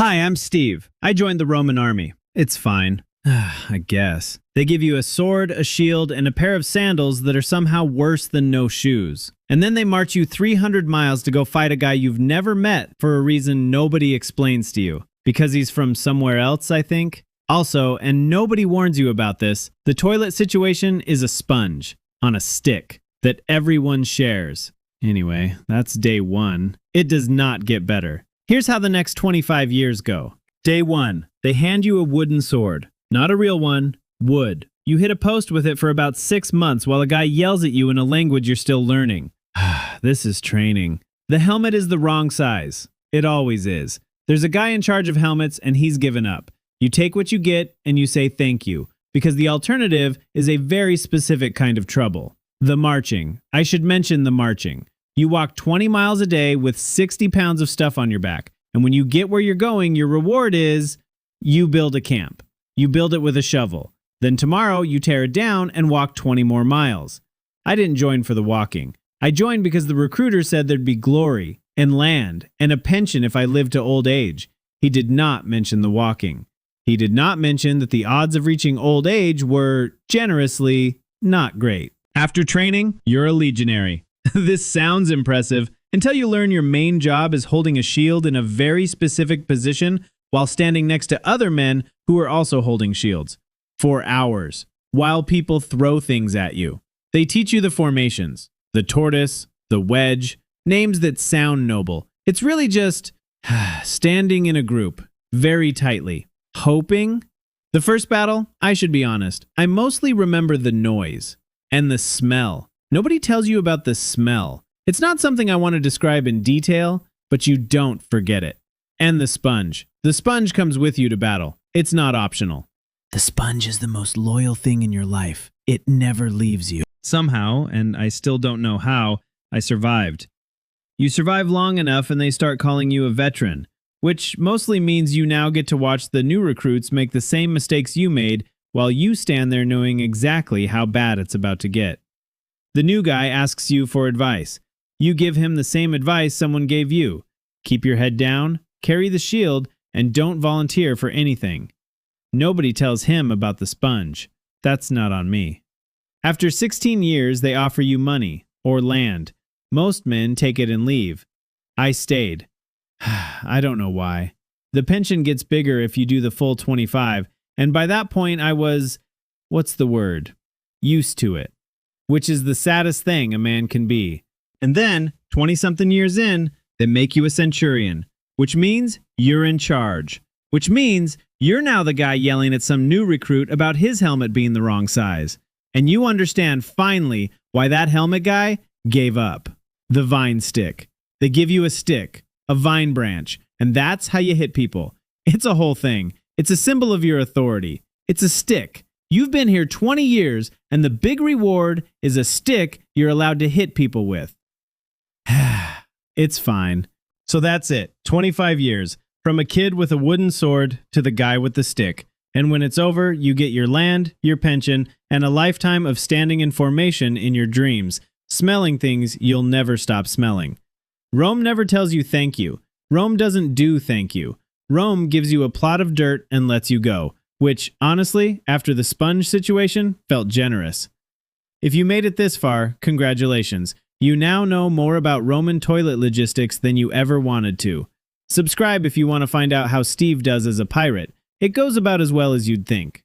Hi, I'm Steve. I joined the Roman army. It's fine. I guess. They give you a sword, a shield, and a pair of sandals that are somehow worse than no shoes. And then they march you 300 miles to go fight a guy you've never met for a reason nobody explains to you. Because he's from somewhere else, I think. Also, and nobody warns you about this, the toilet situation is a sponge on a stick that everyone shares. Anyway, that's day 1. It does not get better. Here's how the next 25 years go. Day 1. They hand you a wooden sword. Not a real one. Wood. You hit a post with it for about 6 months while a guy yells at you in a language you're still learning. This is training. The helmet is the wrong size. It always is. There's a guy in charge of helmets and he's given up. You take what you get and you say thank you, because the alternative is a very specific kind of trouble. The marching. I should mention the marching. You walk 20 miles a day with 60 pounds of stuff on your back. And when you get where you're going, your reward is you build a camp. You build it with a shovel. Then tomorrow you tear it down and walk 20 more miles. I didn't join for the walking. I joined because the recruiter said there'd be glory and land and a pension if I lived to old age. He did not mention the walking. He did not mention that the odds of reaching old age were, generously, not great. After training, you're a legionary. This sounds impressive until you learn your main job is holding a shield in a very specific position while standing next to other men who are also holding shields. For hours, while people throw things at you. They teach you the formations, the tortoise, the wedge, names that sound noble. It's really just standing in a group, very tightly, hoping. The first battle, I should be honest, I mostly remember the noise and the smell. Nobody tells you about the smell. It's not something I want to describe in detail, but you don't forget it. And the sponge. The sponge comes with you to battle. It's not optional. The sponge is the most loyal thing in your life. It never leaves you. Somehow, and I still don't know how, I survived. You survive long enough and they start calling you a veteran, which mostly means you now get to watch the new recruits make the same mistakes you made while you stand there knowing exactly how bad it's about to get. The new guy asks you for advice. You give him the same advice someone gave you. Keep your head down, carry the shield, and don't volunteer for anything. Nobody tells him about the sponge. That's not on me. After 16 years, they offer you money or land. Most men take it and leave. I stayed. I don't know why. The pension gets bigger if you do the full 25, and by that point I was, what's the word? Used to it. Which is the saddest thing a man can be. And then, 20-something years in, they make you a centurion, which means you're in charge. Which means you're now the guy yelling at some new recruit about his helmet being the wrong size. And you understand finally why that helmet guy gave up. The vine stick. They give you a stick, a vine branch, and that's how you hit people. It's a whole thing. It's a symbol of your authority. It's a stick. You've been here 20 years, and the big reward is a stick you're allowed to hit people with. It's fine. So that's it. 25 years. From a kid with a wooden sword to the guy with the stick. And when it's over, you get your land, your pension, and a lifetime of standing in formation in your dreams, smelling things you'll never stop smelling. Rome never tells you thank you. Rome doesn't do thank you. Rome gives you a plot of dirt and lets you go, which, honestly, after the sponge situation, felt generous. If you made it this far, congratulations. You now know more about Roman toilet logistics than you ever wanted to. Subscribe if you want to find out how Steve does as a pirate. It goes about as well as you'd think.